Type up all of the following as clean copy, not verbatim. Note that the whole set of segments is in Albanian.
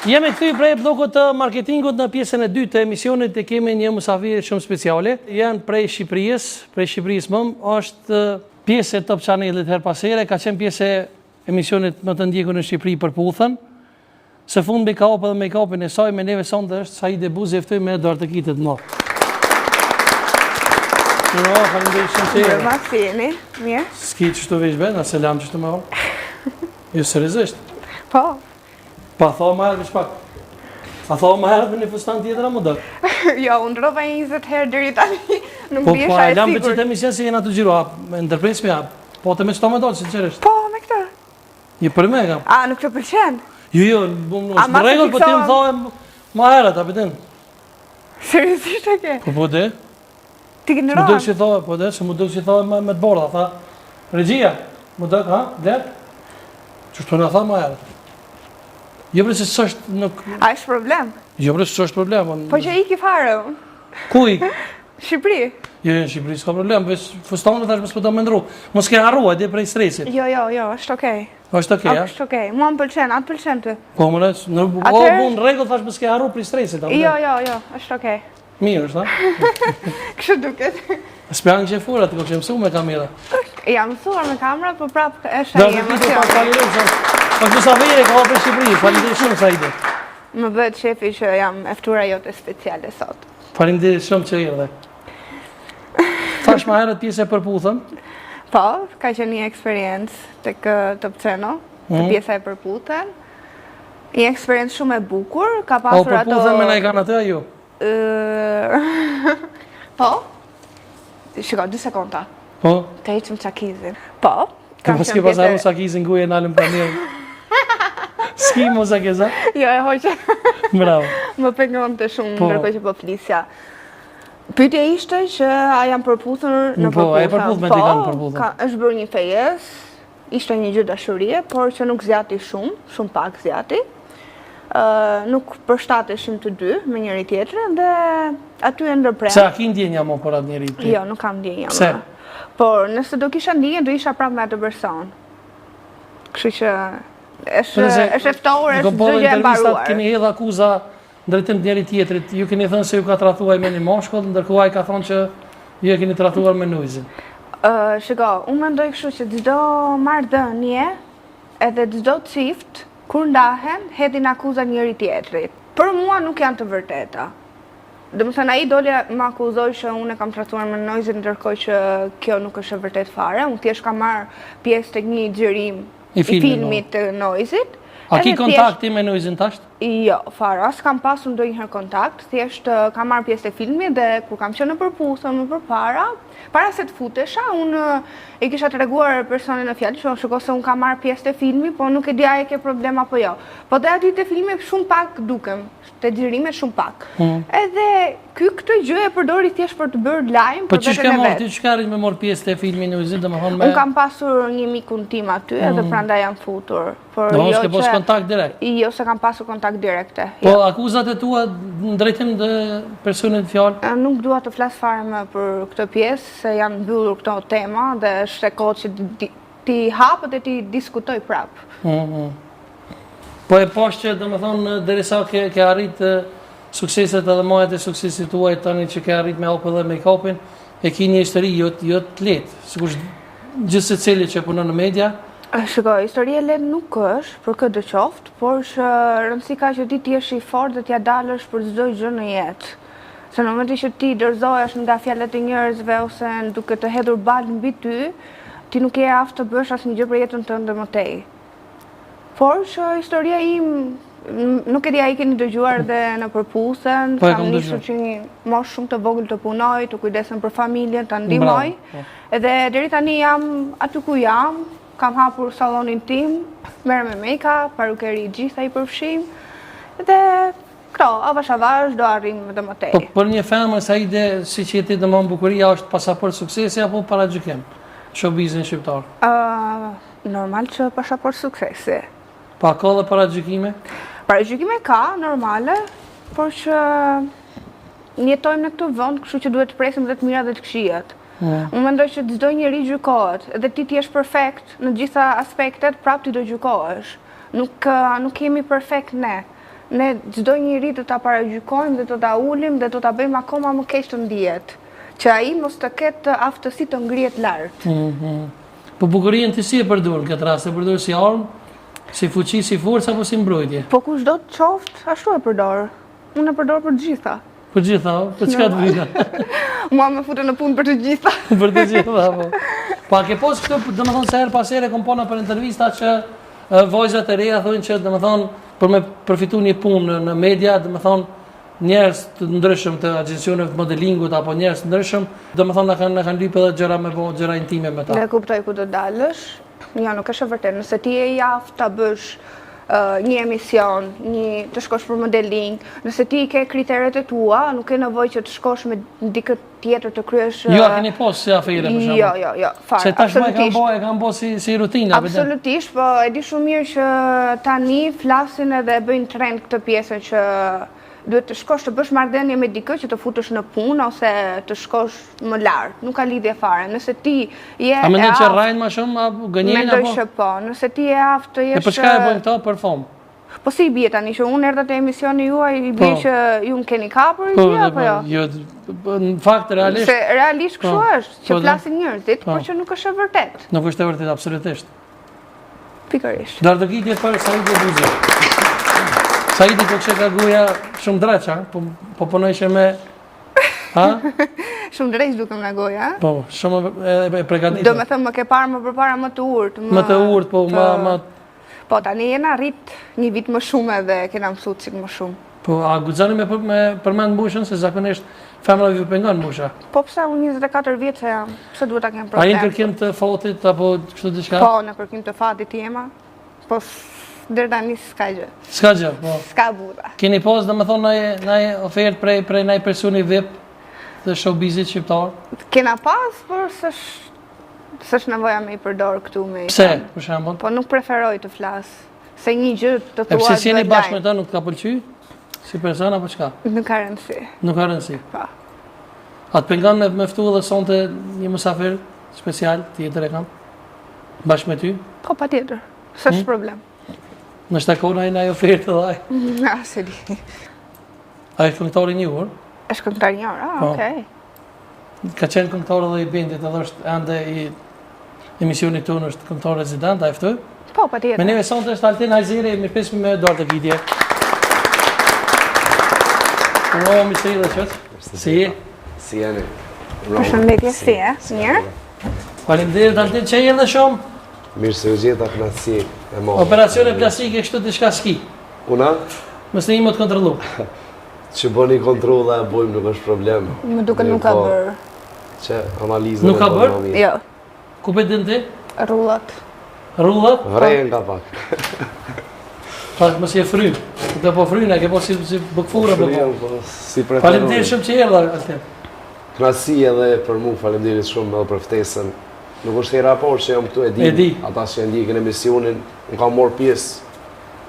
Jemi këthy prej blokut të marketingut në pjesën e dytë të emisionit e kemi një musafir shumë speciale. Janë prej Shqipërisë mëm, është pjesë e Top Channelit her pasere, ka qenë pjesë e emisionit më të ndjekur në Shqipëri për puthën. Së fund make-up dhe make-upin e saj me neve sonde është Saide Buzi eftoj me dorë të kitet më. Faleminderit shumë që jeni. Ma fjeni, mirë. S'ki që të veç bena, selam që të më orë. Jo seriozisht. Po. Pa tha më herë pak. A tha më herë me një fustan tjetër a më dërë? Jo, unë ndrova 20 herë deri tani. Nuk Po, bjesha po, e e lam për sigurt. që të emision se jena të gjiro, me ndërpresmi, po të me qëto me dollë, sinqerisht. Po, me këtë. Je për me kam. A, nuk të pëlqen? Jo, është në regull, po ti më tha më herët, a pëtin. Seriosisht e ke? Po dhe, Ti ke më ndronë? dëkë që tha, po dhe, se më dëkë që tha me të borda, tha, regjia, më dëkë, ha, dhe, që shtu në tha më herët. Jo bre se s'është nuk... A, është problem? Jo bre se s'është problem. Po që i ki fare unë. Ku i? Shqipëri? Jo, në Shqipëri s'ka problem, veç fustanë tash më s'po të më ndru. Mos ke harrua, dhe prej stresit. Jo, është okej. Është okej, ja? Është okej. Mua më pëlqen, atë pëlqen ty. Po më nësë, në regull thash më s'ke harru prej stresit. Jo, është okej. Mirë, është, ha? Kështu duket. S'pjang që e fura, të ko që mësu me kamera. Jam mësuar me kamera, po prapë është Dhe ai të kitë emocion. pak falirim, është musafiri ka për Shqipëri, faleminderit shumë Saide. Më bëhet shefi që jam eftura jote speciale sot. Faleminderit shumë që erdhe. Thash më herët pjesë e përputhën. Po, ka qenë një eksperiencë tek Top Channel, të pjesa e përputhen. Një eksperiencë shumë e bukur, ka O pasur ato... përputhën me na i kanë atë a ju? Po? Shiko, 2 sekonda. Po? Të heqëm çakizin. Po, Ka s'ke pas harru sakizin guje në alëm panel. S'ki mo sakeza? Jo, e hoqe. Bravo. Më pengonte shumë Po. ndërkohë që po flisja. Pyetja ishte që a jam përputhur në Po, përputhje. e përputh me ti kanë përputhur. Është bërë një fejes, ishte një gjë dashurie, por që nuk zjati shumë pak zjati. Nuk përshtateshim të dy me njëri tjetrin dhe aty e ndërprem. Se a ki ndjenja mo për atë njeri ti? Jo, nuk kam ndjenja Pse? më. Por nëse do kisha ndjenjë, do isha prapë me atë person. Kështu që është ftohur, është çdo gjë e mbaruar. Keni hedh akuza ndërtim të njëri tjetrit. Ju keni thënë se ju ka trahtuar me një moshkull, ndërkohë ai ka thonë që ju e keni trahtuar me nujzin. Shiko, unë mendoj kështu që çdo marrëdhënie edhe çdo çift kur ndahen, hedhin akuza njëri tjetrit. Për mua nuk janë të vërteta. Domethënë ai doli më akuzoi që unë e kam trahtuar me nojzin, ndërkohë që kjo nuk është e vërtet fare. Unë thjesht kam marrë pjesë tek një xhirim i filmit të nojzit. A ki kontakti me nojzin tasht? Jo, fare, as kam pasur ndonjëherë kontakt, thjesht kam marrë pjesë te filmi dhe kur kam qenë në përputhje më përpara, para se të futesha, unë i kisha treguar personin në fjalë që shikoj se unë kam marrë pjesë te filmi, po nuk e di a e ke problem apo jo. Po dhe aty te filmi shumë pak dukem, te xhirimet shumë pak. Edhe këtë gjë e përdori thjesht për të bërë lajm Po për çish veten ke e marrë vet. ti çka arrit me marr pjesë te filmi nojzit, domethënë me Unë kam pasur një mikun tim aty edhe prandaj jam futur. Por do mos jo ke pas kontakt direkt. Jo, se kam pasur kontakt direkte. Po akuzat e tua në drejtim të personit fjalë? Nuk dua të flas fare më për këtë pjesë, se janë mbyllur këto tema dhe është e kohë që ti hap dhe ti diskutoj prap. Po e poshtë që domethënë derisa ke arrit sukseset edhe majat e suksesit tuaj tani që ke arrit me hapë dhe make-upin, e ki një histori jo të lehtë, sigurisht gjithë secili që punon në media. Shikoj, historia e lehtë nuk është për këtë qoftë, por që rëndësi ka që ti t'jesh i fortë dhe t'ja dalësh për çdo gjë në jetë. Se në momentin që ti dorëzohesh nga fjalët e njerëzve ose duke të hedhur balë mbi ty, ti nuk je aftë të bësh asnjë gjë për jetën tënde më tej. Por që historia im, nuk e di a i keni dëgjuar dhe në përputhjen, kam nisur që një moshë shumë të vogël të punoj, të kujdesem për familjen, të ndihmoj. Edhe deri tani jam aty ku jam, kam hapur sallonin tim, merrem me make-up, parukeri gjitha i përfshim, dhe këto, avash do arrim edhe më tej. Po për një femër Saide, si që jeti domon bukuria është pasaport suksesi apo paragjykim? Showbizin shqiptar. Normal që pasaport suksesi. Pa ka dhe paragjykime? Paragjykime ka, normale, por që jetojmë në këtë vend, kështu që duhet të presim dhe të mirat dhe të këqijat. Unë mendoj që çdo njeri gjykohet, edhe ti je perfekt në gjitha aspektet, prap ti do gjykohesh. Nuk jemi perfekt ne. ne çdo njeri do ta paragjykojmë dhe do ta ulim dhe do ta bëjmë akoma më keq të ndihet, që ai mos të ketë aftësi të ngrihet lart. Po bukurinë ti si e përdor në këtë rast? E përdor si armë, si fuqi, si forcë apo si mbrojtje? Po kushdo të qoftë, ashtu e përdor. Unë e përdor për të gjitha. Për gjitha, për çka të vina? Mua më futen në punë për të gjitha. Për të gjitha, po. Po a ke pas këtu, domethënë se her pas here kom pona për intervista që vajzat e reja thonë që domethënë për me përfitu një punë në media, domethënë njerëz të ndryshëm të agjencioneve të modelingut apo njerëz të ndryshëm, domethënë na kanë lypë edhe gjëra me bo, gjëra intime me ta. Ne kuptoj ku do dalësh. Jo, nuk është e vërtetë. Nëse ti je i aftë ta bësh një emision, të shkosh për modeling, nëse ti ke kriteret e tua, nuk ke nevojë që të shkosh me dikë tjetër të kryesh. Jo, a keni pas si afere për shembull? Jo, fare. Se tashmë e kanë bërë si rutinë. Absolutisht, po e di shumë mirë që tani flasin edhe bëjnë trend këtë pjesën që duhet të shkosh të bësh marrëdhënie me dikë që të futesh në punë ose të shkosh më lart. Nuk ka lidhje fare. Nëse ti je A mendon që rrajnë më shumë apo gënjejnë apo? Mendoj që po. Nëse ti je aftë të jesh. E për çka e bëjnë këto për fam? Po si i bie tani që unë erdha te emisioni juaj, i bie që ju më keni kapur apo jo? Jo, në fakt realisht. Se realisht kështu është, që flasin njerëzit, por që nuk është e vërtetë. Nuk është e vërtetë absolutisht. Pikërisht. Dardëgitje për Saidi Buzi. Saidi po kështë ka goja shumë dreqa, po punojshë me... Ha? Shumë drejt dukem nga goja, Po, shumë e pregaditur. Do me thëmë më ke parë më përpara më të urtë. Më të urtë, po, më... Po, tani jena rrit një vit më shumë edhe kena mësu cik më shumë. Po, a guxani me përmend mbushën, se zakonisht femra ju pengon mbusha? Po, pse unë 24 vjetë se jam, pse duhet ta kem problem? A i në kërkim të fatit, apo kështu diçka? Po, në kërkim të fatit jema, po deri tani s'ka gjë. S'ka gjë, po. S'ka burra. Keni pas, domethënë, ndaj ofertë prej ndaj personi VIP të showbizit shqiptar? Kena pas, por s'është nevoja me i përdor këtu me. Pse, për shembull? Po nuk preferoj të flas. Se një gjë të thua. E pse si jeni bashkë me ta nuk ka pëlqy? Si person apo çka? Nuk ka rëndësi. Nuk ka rëndësi. Po. A të pengon me ftu edhe sonte një mysafir special tjetër e kam? Bashkë me ty? Po, patjetër. S'është problem. Në shtakona i naj ofertë dhe aj. Nga, se di. A është këngëtar i njohur? Është këngëtar i njohur, okej. Ka qenë këngëtar edhe i bendit, edhe është ende i emisionit tonë është këngëtar rezident, a e ftoj? Po, patjetër. Me neve sonte është Altin Hajziri, mirë pesmi me Eduard Gidje. Uro, mi se i dhe qëtë? Si je? Si jeni? Përshëndetje, si e? Mirë? Faleminderit Altin, që je dhe shumë? Mirë se u gjeta knatësi e modë. Operacione plastike kështu diçka s'ki. Una? Mos ne imo të kontrollu. Që bëni kontrolla e bojmë nuk është problem. Më duket nuk ka bërë. Që analizën Nuk ka bërë? Jo. Ku pe din ti? Rullat. Rullat? Vrejnë ka pak. Pa mos je fry. Do po fryna, ke po si bukfura po. Vrejnë, po si preferoj. Faleminderit shumë që erdha Altin. Knatësi edhe për mu, faleminderit shumë edhe për ftesën. Nuk është hera por që jam këtu e di. Ata që e ndjekin emisionin, unë kam marrë pjesë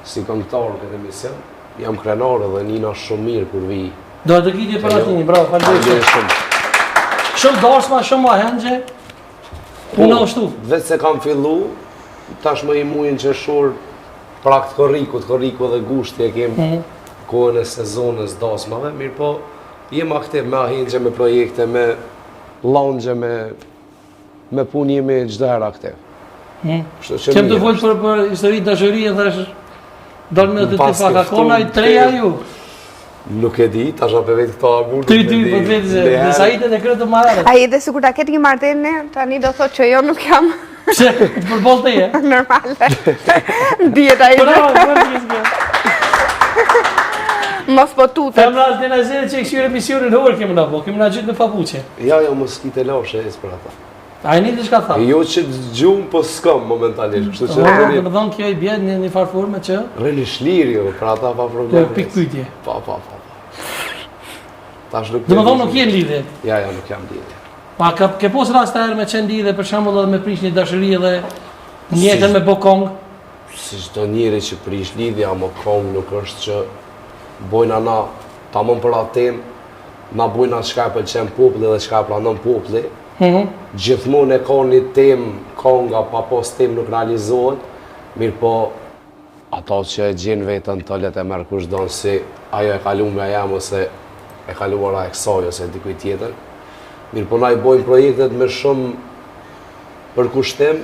si këngëtar këtë emision. Jam krenar edhe nina shumë mirë kur vi. Do të gjidje për Altinin, bravo, faleminderit shumë. Shumë darsma, shumë mahengje. Unë ashtu. Vetë se kam fillu, tashmë i muin qershor prakt korriku edhe gushti e kem kohën e sezonës dasmave, mirë po jem aktiv me ahengje, me projekte, me launche, me punë jemi çdo herë aktiv. Kem të folë për histori dashurie dhe dalë me të të faka kona i treja ju. Nuk e di, tash apo vetë këto agur. Ty, po të vetë se në Saidet e kryet të marrë. Ai edhe sikur ta ketë një marrëdhënie, tani do thotë që jo nuk jam. Pse? Për boll të je? Normale. Dihet ai. Mos po tutet. Femra Altin Hajziri që këshire emisionin hore kemë na po, kemë na gjithë në papuqe. Ja, mos kite lashe e për ata. A e një të shka tha? Jo që gjumë, po s'kam momentalisht. Kështu që Në më dhonë kjo i bjedë një farforme që? Rëni shlirë jo, për ata pa probleme. Pik pytje. Pa. Tash nuk. Dhe më dhonë nuk jenë lidhe? Ja, nuk jam lidhe. Pa, ke pos rast të herë me qenë lidhe, për shembull edhe me prish një dashëri dhe njëtën me bo kongë? Si çdo njeri që prish lidhja me kongë nuk është që bojna na, tamam për atë temë, na bojna çka pëlqen populli dhe çka planon populli. Gjithmonë e ka një temë, konga pa pas temë nuk realizohet, mirë po Ato që e gjenë vetën të let e merë kush donë si ajo e kalu me jam ose e kaluara e kësaj ose dikuj tjetër. Mirë po na i bojmë projektet me shumë përkushtim,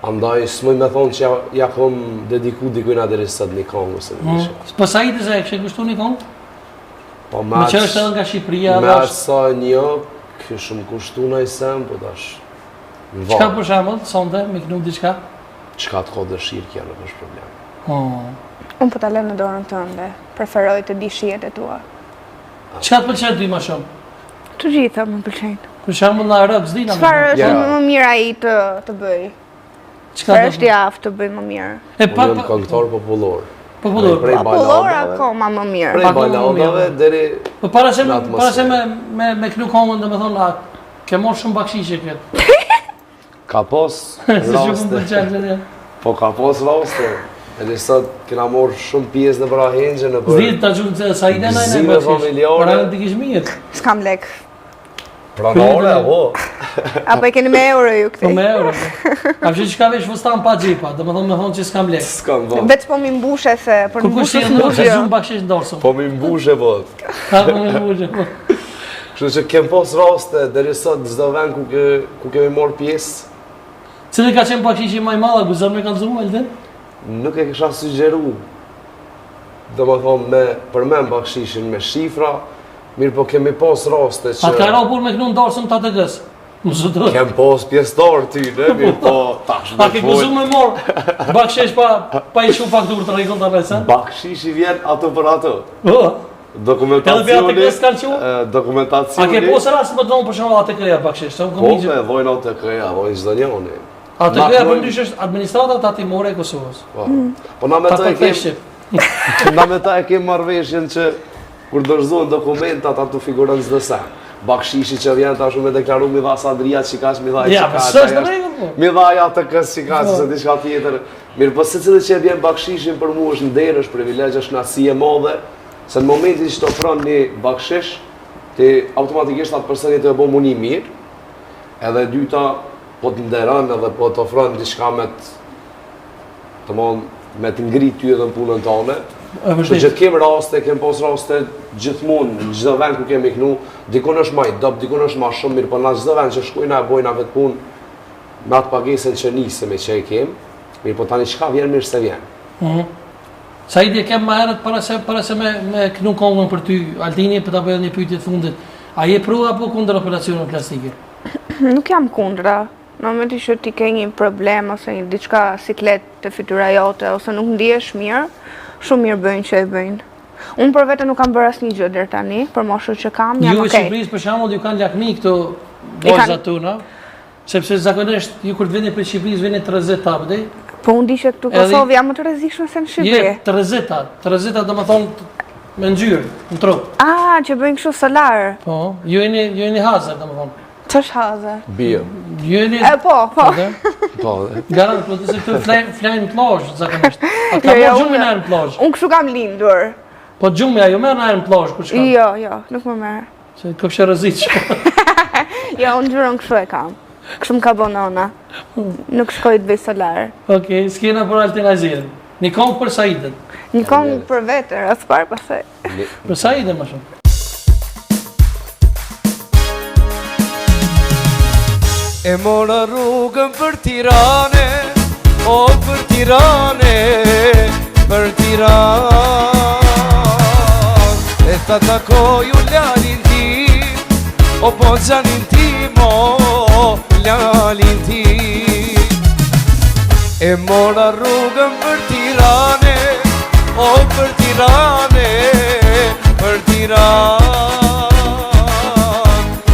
andaj s'moj me thonë që ja kom dediku dikujna deri sot një kongë ose në një shumë. Po Saidi se e kështë kushtu një kongë? Po Me që është edhe nga Shqipëria me dhe atë është... sa një, kështë më kushtu në i sem, po tash në Qka varë. për shembull, sonde, me kënu diçka? Qka të ka dëshirë kja nuk është problem. Unë po ta lë në dorën tënde, preferoj të di shijet e tua. Qka të pëlqen ty më shumë? Të gjitha më pëlqejnë. Për shembull na rock s'dina Çfarë është Ja. më mirë ai të bëj? Çka Çfarë do? është javë të bëj më mirë? E Unë jam këngëtar popullor. popullor. Prej Popullor baladave, akoma më mirë. prej Pak më baladave mirë. deri Po para se Në me kënu kongën domethënë a ke marrë shumë bakshishe këtë. ka pos Se që më raste. pëlqen këtë. Po ka pos raste. Edhe sot kena morë shumë pjesë në bëra hengje në për Zdi ta gjumë se Saida na Gëzime bakshish. familjare. Para në të kish mirë. S'kam lek. pranore, po. Apo e keni me euro ju Po këtej? me euro. A fshi çka vesh fustan pa xhipa, domethënë me thonë që s'kam lek. S'kam po. Veç po mi mbushe se për Kur kush mbushës si ndoshta studio. shumë bakshish ndorsëm. Po mi mbushe po. Ha po më vuje. Po. Kështu që kem pos raste deri sot çdo vend ku kemi marrë pjesë, Cili ka qenë bakshishi më i madh, a guzon me kallëzuar Elden? nuk e kisha sugjeru. Domethënë për men bakshishin me shifra, mirë po kemi pos raste A të ka që ra pur me kënu ndorsëm të ATG-s? Mësë do. kem pos pjesëtar ty, ne, mirë po tash A ke guzu me mor bakshish pa i shu fakturë të rregull të rresa? bakshishi vjen ato për ato. Po. Dokumentacioni, Edhe për ATG s'kan qenë? A dokumentacioni. ke posë rast më dhonë për shumë ATG-ja bakshish? Të më Po, këmijgjë. me vojnë ato këja, vojnë çdo njëri. ATG-ja për ndysh është administrata tatimore e Kosovës. Po na me Ta ta e kem, përfeshqip. na me ta e kem marrëveshjen që kur dorëzohen dokumentat ato figuron çdo sa. Bakshishi që vjen tash me deklaru mi dha Sadria çikash mi dha Ja, po s'është në rregull po. Mi dha ja të kës çikash se diçka tjetër. Mirë, po secili që vjen bakshishin për mua është nder, është privilegj, është kënaqësi e madhe, se në momentin që të ofron një bakshish, ti automatikisht atë personi të bën munim mirë. Edhe dyta po të nderon edhe po të ofron diçka me të ngrit ty edhe në punën tonë. Kështu që kem raste, kem pos raste gjithmonë, në çdo vend ku kemi kënu, dikun është më i dop, dikun është më shumë mirë, po na çdo vend që shkojna e bojna vetë punë me atë pagesën që nisëm me që e kem, mirë po tani çka vjen mirë se vjen. Saidi e kem më herët para se me kënu kongën për ty, Altini, për ta bëjë një pyetje të fundit. A je pro apo kundër operacioneve plastike? Nuk jam kundra. Në momentin që ti ke një problem ose një diçka siklet të fytyra jote ose nuk ndihesh mirë, shumë mirë bëjnë që e bëjnë. Unë për vete nuk kam bërë asnjë gjë deri tani, për moshën që kam, jam Ju e okay. Shqipërisë për shembull ju kanë lakmi këto I kanë- vajzat tona, sepse zakonisht ju kur të vini për Shqipërisë vini të rrezeta apo di? Po unë di që këtu Edhe- Kosovë jam më të rrezikshme se në Shqipëri. Je të rrezeta domethënë me ngjyrë, në trup. Që bëjnë kështu solar. Po, ju jeni hazard domethënë. Ç'është haze? Bie. Ju jeni Po. Ëh? Po. Garant, po të se këtu flajnë në plazh zakonisht. A ka Jo, marrë gjumin unë- në plazh? Unë kështu kam lindur. Po gjumja ju merr në plazh kur shkon. Jo, nuk më merr. Se kopshë rreziç. Jo, unë gjurën kështu e kam. Kështu më ka bo nona. Nuk shkoj të bëj solar. Okej, s'kena për Altinazin. Një kongë për Saidën. Një kongë për vete, rreth parë pastaj. Për Saidën më shumë. E mora rrugën për Tirane, o për Tirane, për Tiranë. E ta takoj u lalin tim, o po gjanin tim, o lalin tim. E mora rrugën për Tirane, o për Tirane, për Tiranë.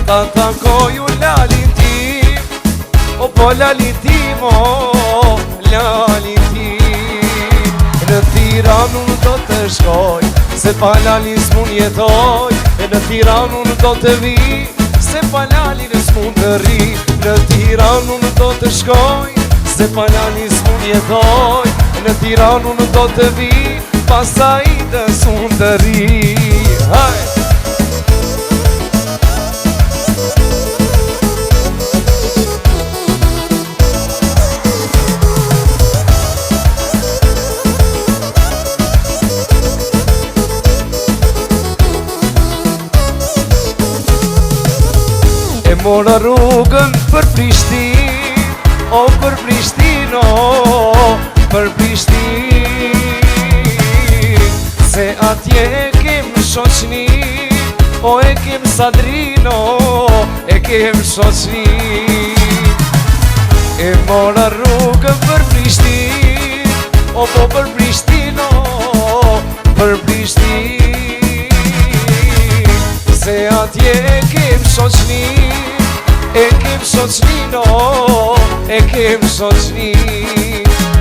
Ta takoj u lalin tim, o po lalin tim, o lalin tim. Në Tiranë unë do të shkoj, se pa lalin s'mun jetoj. E në Tiranë unë do të vi, se pa lalin s'mun të ri. Në Tiranë unë do të shkoj, se pa lalin s'mun jetoj. E në Tiranë unë do të vi, pa Saidën s'mun të ri. Haj! mora rrugën për Prishtinë, o për Prishtino, për Prishtinë, se atje kem shoqni, o e kem Sadrino, e kem shoqni. E mora rrugën për Prishtinë, o po për Prishtino, për Prishtinë, se atje e kem shoqni, e kem shoqnino, e kem shoqni.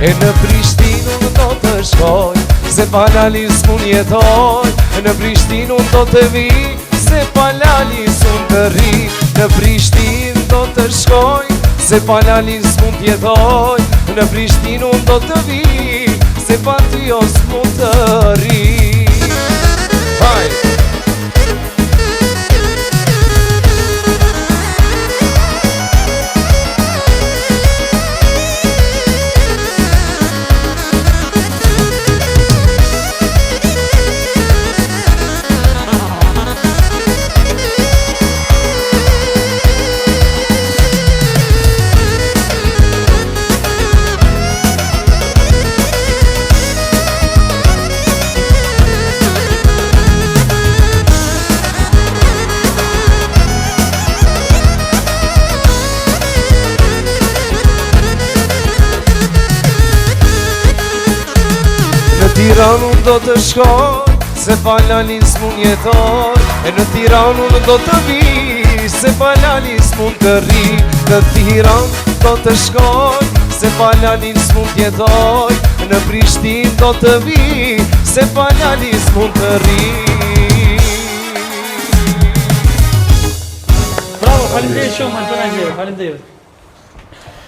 E në Prishtinë unë do të shkoj, se pa lalis mun jetoj. Në Prishtinë unë do të vi, se pa lalis unë të ri. Në Prishtinë do të shkoj, se pa lalis mun jetoj. Në Prishtinë unë do të vi, se pa ty os mun të ri. Hajde! Tiranë unë do të shkoj, se pa lalis mun jetoj. E në Tiranë unë do të vi, se pa lalis mun të ri. Në Tiranë do të shkoj, se pa lalis mun jetoj. Në Prishtinë do të vi, se pa lalis mun të ri. Bravo, faleminderit shumë, Antona Gjero, faleminderit.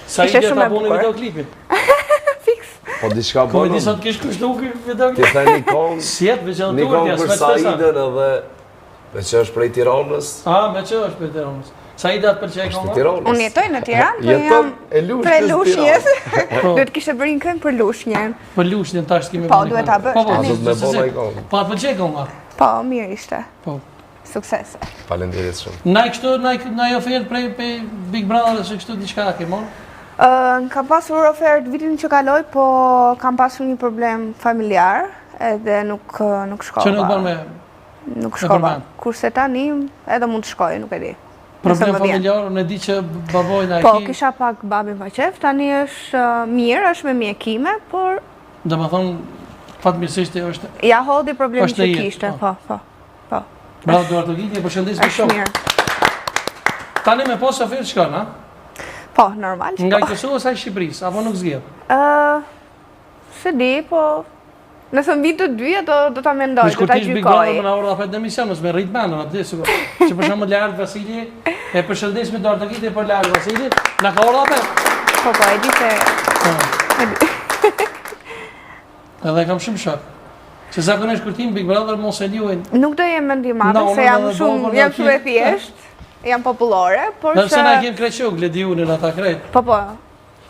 Sa i dhe ta bune videoklipin? Po diçka Ko e bënë. di sa të kesh kushtu videoklip? Ti the një kong, Sjet, veçan një turët, kong ja për s'me të Saidën edhe me që është prej Tiranës. Me që është për Tiranës. Saida të përqej Është konga? Tiranës. Unë jetoj në Tiranë, po Jeton jam e Lushnjës prej Lushnjës. Po. Duhet kishe bërë një këngë për Lushnjën. Për Lushnjën tash kemi Po, bërë një duhet këngë. ta bësh, Po, tani. Do të me se- bo se- një kong. Po, të përqej konga? Po, mirë ishte. Po. Suksese. Faleminderit shumë. Naj kështu, naj ofertë prej Big Brother, se kështu diçka ke morë? Kam pasur ofertë vitin që kaloi, po kam pasur një problem familjar, edhe nuk shkova. Që nuk bën me Nuk shkova. përmend. Kurse tani edhe mund të shkoj, nuk e di. problem Nëse më vjen. familjar, unë e di që baboj na e Po, ki. kisha pak babin pa qef, tani është mirë, është me mjekime, por Do më thonë, fatmirësisht e është. ja hodhi problemin Është që në jetë, kishte, po. po. Bravo, Duarto Giti, përshëndes me Është shumë. mirë. Tani me pas ofertë shkon, ha? Po, normal. Nga po. Kosova sa i Shqipërisë, apo nuk zgjedh? Se di, po nëse mbi të dyja do ta mendoj, Në do ta shkurtish Big Brother gjykoj. më na urdhë apet në emision, mos me rrit mendon atë sigur. Që për shembull Lart Vasili, e përshëndes me Duarto Giti për Lart Vasili, na ka urdhë apet. Po, e di se Edhe kam shumë shok. Se zakonisht kur tim Big Brother mos e luajn. nuk do jem mendim madhe, Na, se unë jam edhe shumë bova, jam na, shumë e ki- thjesht, jam popullore, por Nëse na që kem kreçuk, Glediunin ata krejt. po,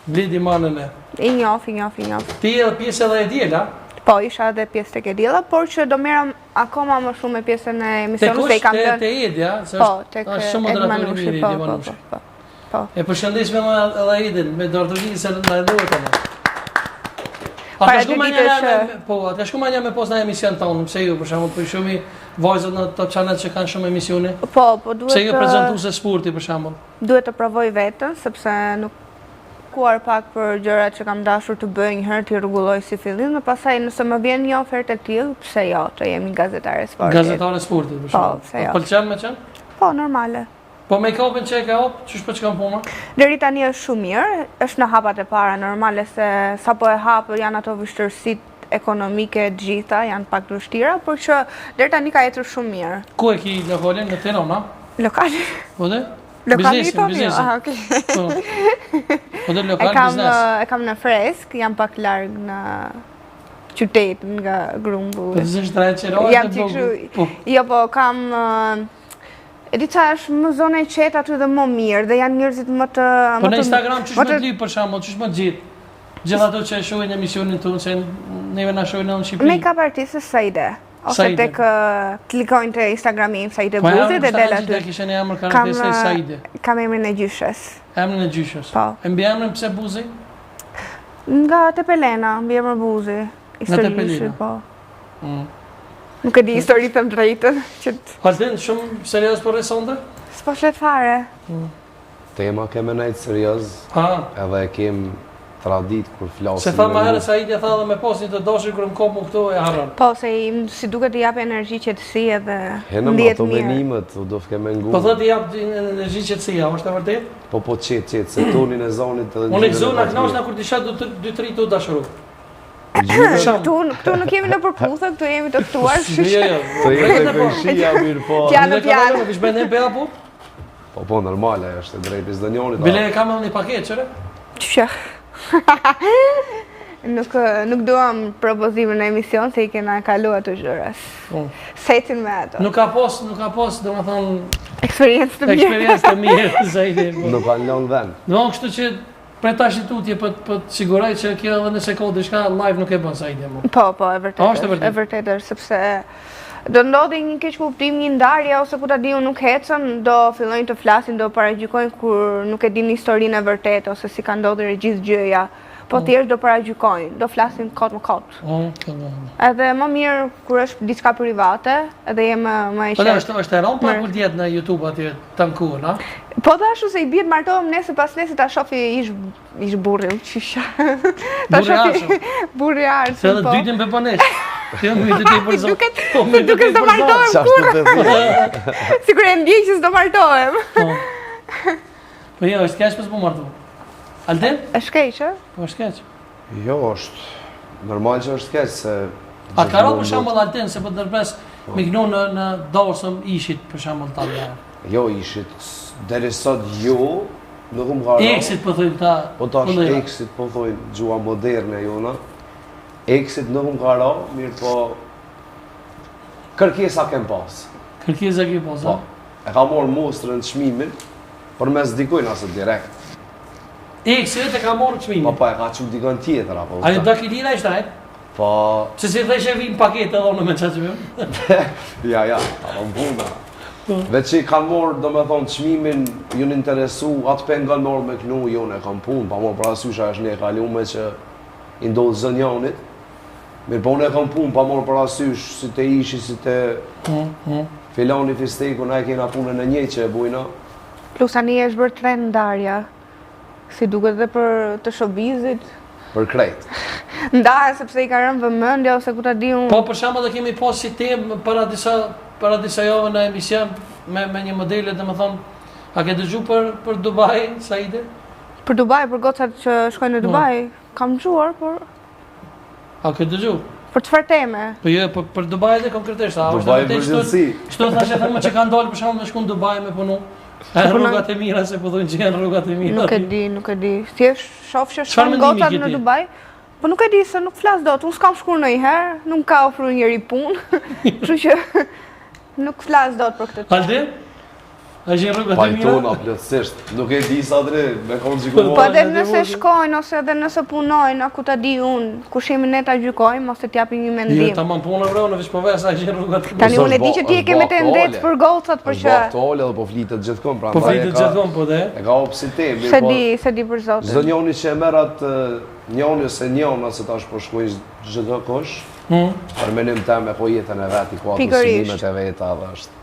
Bledi manën e. i njoh. Ti edhe pjesë edhe e diela. Po, isha edhe pjesë tek Edilla, por që do merrem akoma më shumë me pjesën e Te emisionit, kush se i kam te lënë. Edja, se Po, tek është shumë Ed moderator i Manushi, mirë, po, Edi po, Manushi. po. E përshëndes me edhe Edin, me Duarto Giti se na ndohet tani. A Para ka shku dy ma ditësh, një po, a ka shku ma një me pos në emision tonë, pse ju për shembull, për shumë vajzat në Top Channel që kanë shumë emisione. Po, Pse ju duhet prezantuese sporti për shembull. duhet të provoj veten, sepse nuk kuar pak për gjërat që kam dashur të bëj një herë të rregulloj si fillim, dhe pastaj nëse më vjen një ofertë e tillë, pse jo, të jemi gazetare sporti. Gazetare sporti për shembull. pse jo. Pëlqen me qenë? Po, normale. Po make-upin që e ka hop, ç'ish po çkan puna? Deri tani është shumë mirë, është në hapat e para normale se sapo e hap janë ato vështirësitë ekonomike të gjitha, janë pak të vështira, por që deri tani ka ecur shumë mirë. Ku e ki lokalin në Tiranë, a? Lokali, Po dhe? lokali i Biznesin, tonë, biznesin. aha, okay. Po. Po dhe E lokal kam biznes. e kam në fresk, jam pak larg në qytet nga Grumbu. Po të shtrajt qerohet Jam e që vogël. kështu, Po. jo po kam, e di qa është më zona e qetë aty dhe më mirë, dhe janë njerëzit më të... Po më në të- Instagram ç'ish më më të- të lyp për shembull, ç'ish më të gjithë. Gjithë ato që e shohin emisionin tonë se neve na shohin në Shqipëri. Me ka artistës Saide. ose tek klikojnë te Instagrami im Saide Buzi dhe del aty. Kishe një emër karakteristike Saide. Kam emrin e gjyshes. Emrin e gjyshes. Po. E mbi emrin pse Buzi? Nga Tepelena, mbi emër Buzi. Tepelena. Po. Nuk e di histori të drejtën. Altin, shumë serios për resonde? S'po flet fare. Tema keme nejtë serios, edhe kem tradit kur flasim. Se tha ma herë Saidi tha dhe me pas një të dashur kur më kop mu këtu e harron. Po, se si duket i jap energji qetësi edhe Hena ma ato venimet, u do fke me ngu. Po thot i jap energji qetësia, është e vërtet? Po qetë, se tonin e zonit edhe... Unë e gëzona knashna kur t'isha 2-3 të dashuru. Këtu nuk jemi në përputhe, këtu jemi të ftuar. Të jemi të kërshia mirë po. Pjanë. Nuk ish bëjnë be apo? Po, normale, është e drejt i zdënjonit. Bile e kam edhe një paket, qëre? Qësha? Nuk duam propozimin në emision, se i kena kalu ato gjërës. Setin me ato. Nuk ka pos, do më thonë... Eksperiencë të mirë. Nuk ka në lënë dhenë. Do më kështu që pre ta shqitutje për të siguraj që kjo edhe nëse ka diçka live nuk e bën Saidi mu. Po, e vërtetë është, sepse do ndodhi një keq kuptim, një ndarje ose ku ta di unë nuk hecën, do fillojnë të flasin, do paragjykojnë kur nuk e din historinë e vërtetë ose si ka ndodhur gjithë gjëja. Po thjesht do paragjykojnë, do flasin kot më kot. Edhe më mirë kur është diçka private, edhe je më e qetë. Po është e rënë pa kur diet në YouTube atje tankuën, a? Po dashu se i bie të martohem nesër pas nesër ta shofi ish burri, qysha. Ta shofi burri arsim, po. Se edhe dytin për panesh. Kjo më të t'i përzot. Duke s'do martohem kur. Sikur e ndjej që s'do martohem. Po jo, është keq pas po martohem. Alden? Është keq, e? Po është keq. Jo, është normal që është keq, se... A ka ro për shembull Alden, se po të nërpres me gnu në dorsëm ishit për shembull ta dhe. Jo ishit, deri sot jo, nuk më ka ro. Exit po thojnë ta... Po tash exit po thojnë gjua moderne jona. Exit nuk më ka ro, mirë po... Kërkesa kem pas. Kërkesa kem pas, a? E ka morë mostrën çmimin, për mes dikojnë asë direkt. Exit e ka morë çmimin? Po, e ka qëmë dikon tjetër, apo? A një dakilina ishtë ajtë? Po... Se si dhe ishe vim paketë edhe unë me qaqëmim? Ja, apo më puna. Veç që i kanë morë, do me thonë, çmimin, ju në interesu, atë pengon morë me knu, jo në kam punë, pa morë për asysha është një kalume që i ndodhë zënjanit. Mirë po unë e kam punë, pa morë për asysh, si te ishi, si te filani fisteku, na e kena punën e një që e bujna. Plus tani është bërë trend ndarja, si duket dhe për të showbizit. Për krejt. Ndahe sepse i ka rënë vëmendje ose ku ta di unë. Po për shembull dhe kemi pas si temë para disa javë në emision me një modele, domethënë, a ke dëgju për Dubai, Saide? Për Dubai, për gocat që shkojnë në Dubai, kam dëgjuar, por... A ke dëgju? Për çfarë teme? Po jo, për Dubai dhe konkretisht, a Dubai emergency. Kështu thashë thëmë që kanë dalë për shembull me shku në Dubai me punu. Rrugat e mira, se po thonë që janë rrugat e mira. Nuk e di. Thjesht shoh që shkojnë gocat në Dubai. Po nuk e di se nuk flas dot. Unë s'kam shkuar ndonjëherë, nuk ka ofruar njëri punë. Kështu që nuk flas dot për këtë. Alden? A gjën rrugat e mira? Pajtona plotësisht. Nuk e di sa dre, me kon gjykuar. Po edhe nëse shkojnë ose edhe nëse punojnë, a ku ta di unë, kush jemi ne ta gjykojmë ose t'japim një mendim. Jo, tamam punë vrau, veç po vesh a gjën rrugat. Tani unë e di që ti e ke me tendencë për gocat për që. Po aktuale dhe po flitet gjithkohë, prandaj. Po flitet gjithkohë po dhe. E ka opsi temë, po. Se di për zotin. Çdo njoni që e merr atë njoni ose njona se tash po shkojnë çdo kosh. Për menim tëm po jetën e vet, ku ato sinimet e veta është.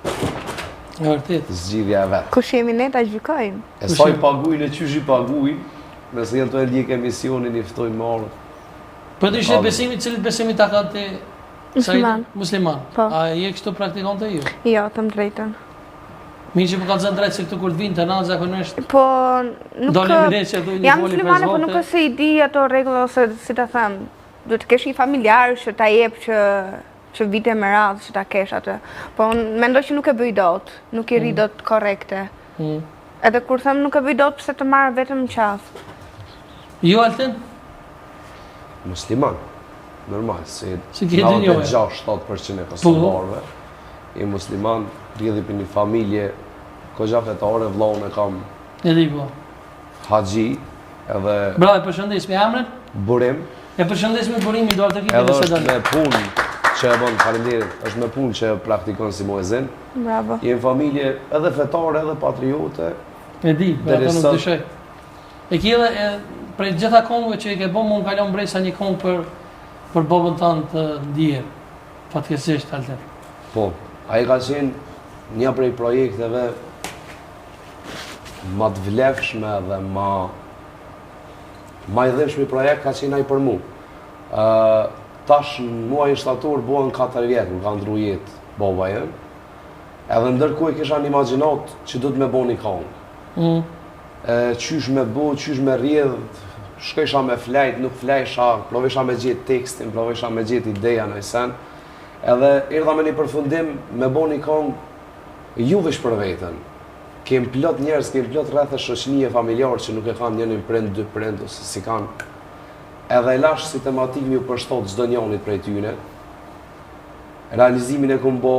E vërtet. Zgjidhja e vet. Kush jemi ne ta gjykojmë? E sa i paguajnë e çysh i paguajnë, nëse janë të ndjek emisionin i ftojnë më orë. Po të ishte besimi, cilit besimi ta ka te Musliman. Musliman. A je kështu praktikante ju? Jo, të më drejtën. Mirë që po ka zënë drejtë se këtu kur të vinë të nanë zakonisht. Po, nuk jam muslimane, po nuk se i di ato rregulla ose si ta them, duhet të kesh një familjar që ta jep që vite me radhë që ta kesh atë. Po unë mendoj që nuk e bëj dot, nuk i ri dot korrekte. Edhe kur them nuk e bëj dot pse të marr vetëm qafë. Jo Alten? Musliman. Normal, si 6-7% e kosovarëve. I musliman, rrjedhi për një familje kogja fetare, vllahun e kam. E di po. Haxhi, edhe Bravo, përshëndes me emrin? Burim. E përshëndes me Burimi, do të kemi edhe me punë që e bën, faleminderit, është me punë që praktikon si muezin. Bravo. Jem familje edhe fetare, edhe patriote. E di, për ato nuk dyshoj. E ki edhe prej gjitha kongëve që i ke bëmë, unë kalon brejsa një kongë për babën tanë të ndjerë. Fatkeqësisht, Altin. Po, ai ka qenë një prej projekteve ma të vlefshme dhe ma i dhemshmi projekt ka qenë ai për mu. Tash në muajin shtator buan 4 vjetë, më ka ndru jetë baba jem. Edhe ndërkohë i kisha një imagjinat që du të me bo një kongë. Qysh me bo, qysh me rjedh, shkojsha me flejt, nuk flejsha, provesha me gjetë tekstin, provesha me gjetë ideja në sen. Edhe erdha me një përfundim me bo një kongë ju veç për veten. Kem plot njerëz, kem plot rreth e shoqënie familjarë që nuk e kanë njënin prind, dy prind, ose si kanë. Edhe e lash si tematik mi u përshtot çdo njanit prej tyne. Realizimin e kum bo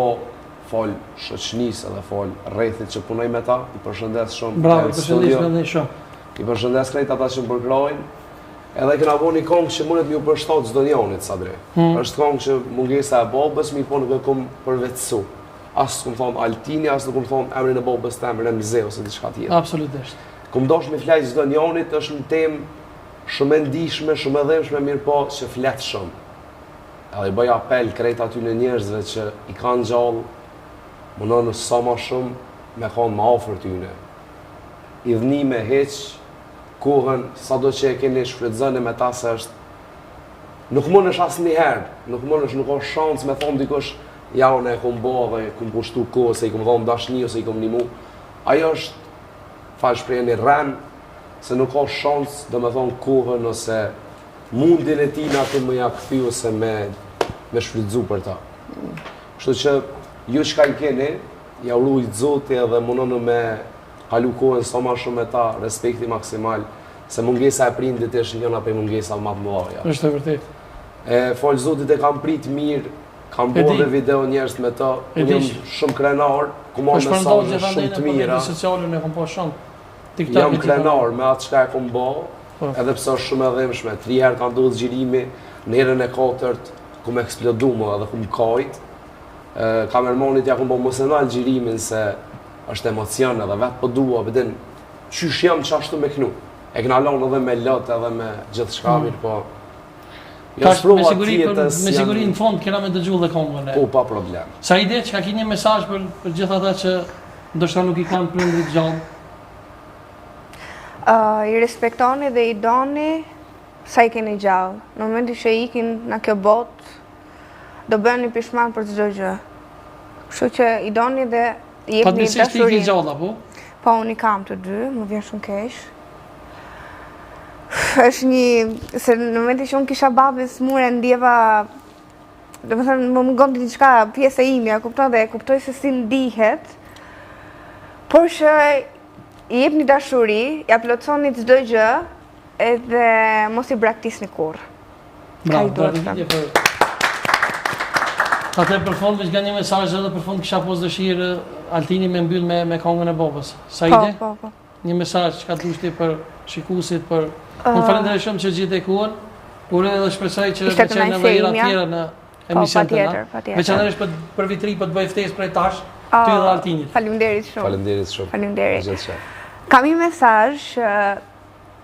fol shoqënisë edhe fol rrethit që punoj me ta, i përshëndes shumë. Bravo, përshëndes me dhe shumë. I përshëndes krejt ata që më përkrojnë. Edhe kena bo një kongë që mundet mi u përshtot çdo njanit, Sadri. Është kongë që mungesa e babës, mi po nuk e kum përvetësu. Asë kum thonë Altini, asë nuk kum thonë emrin e babës tem, Remze ose diçka tjetër. Absolutisht. Kum dosh me flajt çdo njanit, është një temë shumë e ndihshme, shumë e dhemshme, mirë po që flet shumë. Edhe i bëj apel krejt aty në njerëzve që i kanë gjallë, mundonë sa ma shumë me kanë ma afër tyne. I dhni me heq, kohën, sa do që e keni shfrytëzënë me ta se është, nuk mund është asë njëherë, nuk ka shansë me thonë dikush, ja unë e kum bo dhe kum pushtu kohë, se i kum dhonë dashni ose i kum një mu. Ajo është, falë shpreje një rren, se nuk ka shansë dhe me thonë kohën ose mundin e tina të më ja këthy ose me shfrytëzu për ta. Kështu që ju qka i keni, ja urujt zoti edhe mundonë me kalu kohën sa ma shumë me ta, respekti maksimal, se mungesa e prindit është njëna për mungesa më të mëdha. Është e vërtet. Falë zotit e kam prit mirë, kam bërë dhe video njerëz me ta, unë jam shumë krenar, ku marrë mesazhe shumë të mira. Jam krenar me atë çka e kom bë, edhe pse është shumë e dhemshme. 3 herë ka ndodhur xhirimi, në herën e 4 ku më eksplodu më edhe ku më kajt. Kamermanit ja kom bë mos e nal xhirimin se është emocion edhe vetë po dua, vetëm qysh jam çashtu me knu. E kena lënë edhe me lot edhe me gjithçka mirë, po me siguri në fond kena me dëgju dhe kongën. Po, pa problem. Sa ide që ka ki një mesazh për gjithë ata që ndoshta nuk i kanë prindrit gjallë? I respektoni dhe i doni sa i keni gjallë. Në momentin që ikin në kjo botë, do bëni pishman për çdo gjë. Kështu që i doni dhe i jepni dashurinë. Padësisht i ke gjalla, po? Po, unë i kam të dy, më vjen shumë keq. Është një, se në momentin që unë kisha babës mure ndjeva, do të thënë më mungon diçka pjesë e imja, kupton dhe e kuptoj se si ndihet, por që i jepni dashuri, ja plotësoni çdo gjë, edhe mos i braktisni kurrë. Bravo, atë për fond veç nga një mesazh edhe për fond kisha pas dëshirë Altini me mbyll me kongën e babës. Sa ide? Po. Një mesazh çka dushti për shikuesit, për unë falenderoj shumë që gjithë e kuën, por edhe shpresoj që të qenë edhe ira tjera në emision të na. Veçanërisht për vitri po të bëj ftesë prej tash, ty dhe Altinit. Faleminderit shumë. Faleminderit shumë. Faleminderit. Kam një mesazh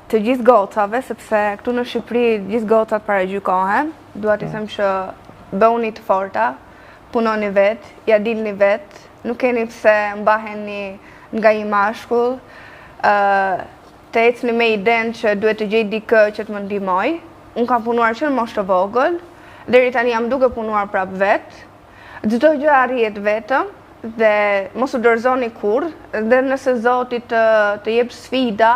të gjithë gocave, sepse këtu në Shqipëri gjithë gocat paragjykohen. Dua t'i them që bëuni të forta, punoni vet, ja dilni vet, nuk keni pse mbaheni nga një mashkull. Të ecni me idenë që duhet të gjej dikë që të më ndihmoj. Unë kam punuar që në moshë të vogël, deri tani jam duke punuar prap vetë. Çdo gjë arrihet vetëm dhe mos u dorëzoni kurrë, dhe nëse Zoti të jep sfida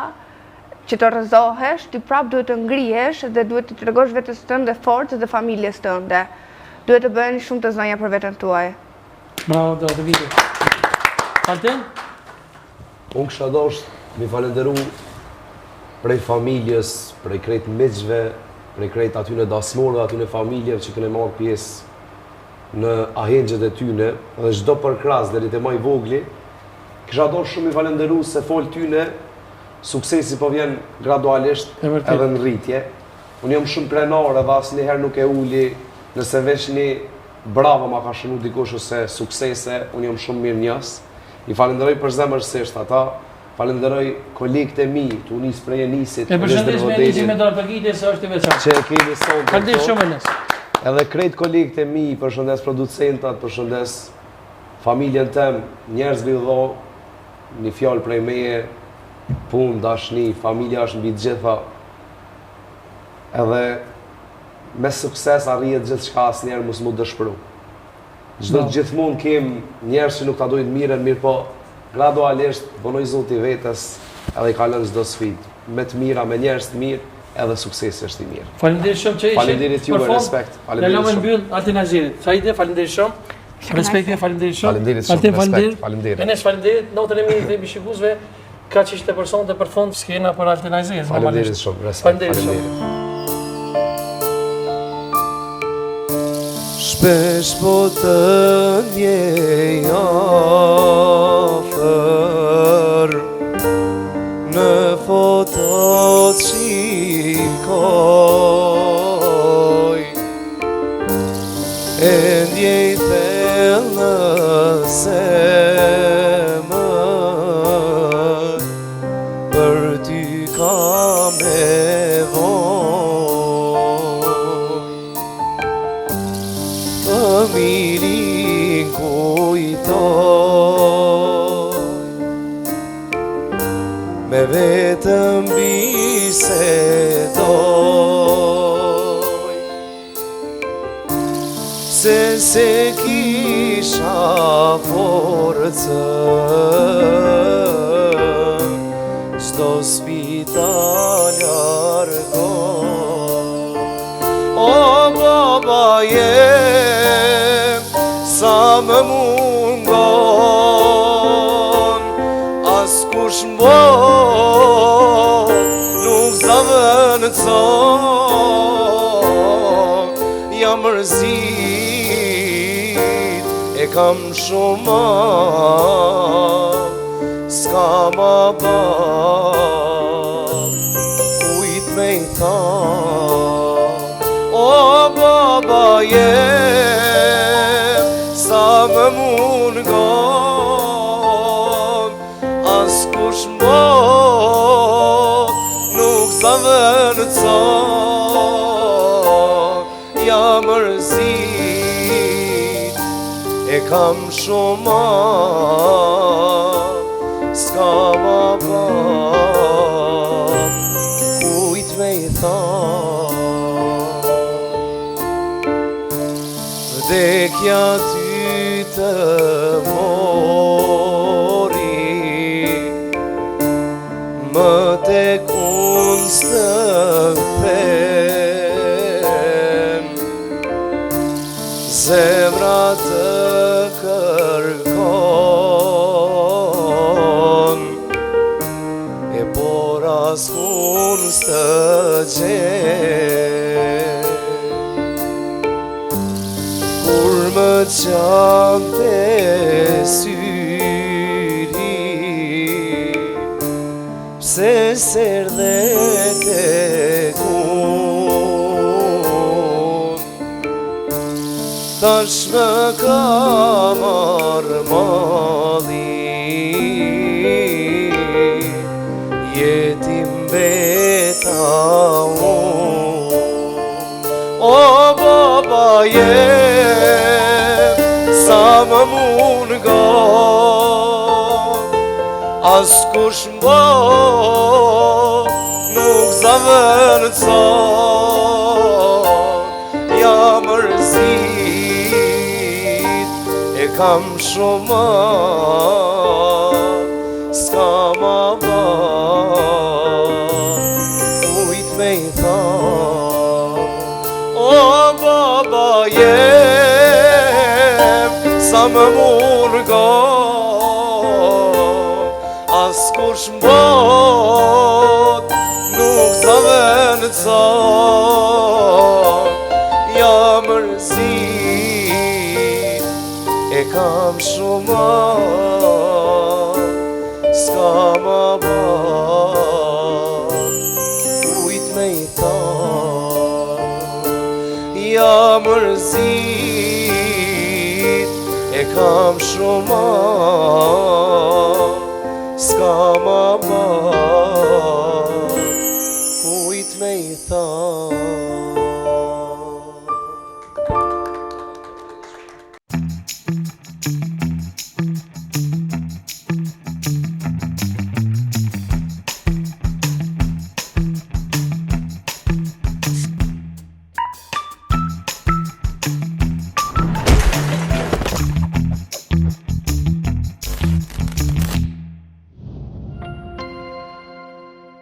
që të rrëzohesh, ti prap duhet të ngrihesh dhe duhet të tregosh vetes tënde forcë dhe familjes tënde. Duhet të bëni shumë të zonja për veten tuaj. Bravo, do të vite. Altin? Unë kësha dosht mi falenderu prej familjes, prej krejt miqve, prej krejt atyne dasmorve, atyne familjeve që këne marrë pjesë në ahengjet e tyne, dhe çdo përkras deri te më i vogli, kisha dosht shumë mi falenderu se fol tyne, suksesi po vjen gradualisht edhe në rritje. Unë jam shumë krenar edhe asnjëherë nuk e uli, nëse veç bravo ma ka shënu dikush ose suksese, unë jam shumë mirë njës. I falenderoj për zemërsisht ata, falenderoj kolegët e mi, të unis prej e nisit. E përshëndes me nisi me dorë përgjitje se është i veçantë. Që e keni sonë. Faleminderit shumë Enes. Edhe krejt kolegët e mi, përshëndes producentat, përshëndes familjen tem, njerëz vidho, një fjalë prej meje, punë, dashni, familja është mbi të gjitha. Edhe me sukses arrihet gjithçka, asnjëherë mos mu dëshpëru. Gjithmonë kem njerëz që nuk ta dojnë mirën, mirë po gradualisht vonoj Zoti vetes edhe i kalon çdo sfidë. Me të mira, me njerëz të mirë, edhe suksesi është i mirë. Faleminderit shumë që ishe. Faleminderit juve, respekt. Faleminderit shumë. Ne mbyll atë Nazirit. Saide, faleminderit shumë. Respekti, faleminderit shumë. Faleminderit shumë. Respekt, faleminderit. Enes, faleminderit. Notën e mirë dhe shikuesve, kaq ishte personte për fond skena për atë Nazirit. Faleminderit shumë. Respekt. Faleminderit shumë. Shpesh po të ndjej afër, në fotot shikoj, e ndjej thellë në zemër, për ty kam nevojë. Familin kujtoj, me vetëm bisedoj, se kisha forcë, çdo sfida largoj. O baba jem, sa më mungon, askush mbot nuk zavënëson. Jam mërzit, e kam shumë, s'ka ma ba, kujt me i thanë. O baba jem, sa më mungon, askush mbot nuk zavënëson. Jam mërzit, e kam shumë, s'ka ma ba, kujt me i thanë. Vdekja ty të mori, më tek unë stëpem, zemra të kërkon, e por askun s'të gjen. Kur më qante syri, pse s'erdhe tek unë, tash më ka marrë malli, jetim beta unë. O baba jem, sa më mungon, askush mbot nuk zavënëson. Jam mërzit, e kam shumë, s'ka ma ba, kujt me i thanë. O baba jem, sa më mungon, askush mbot nuk zavënëson. Jam mërzit, e kam shumë, s'ka ma ba, kujt me i thanë. Jam mërzit, kam shumë s'ka ma ba kujt me I tha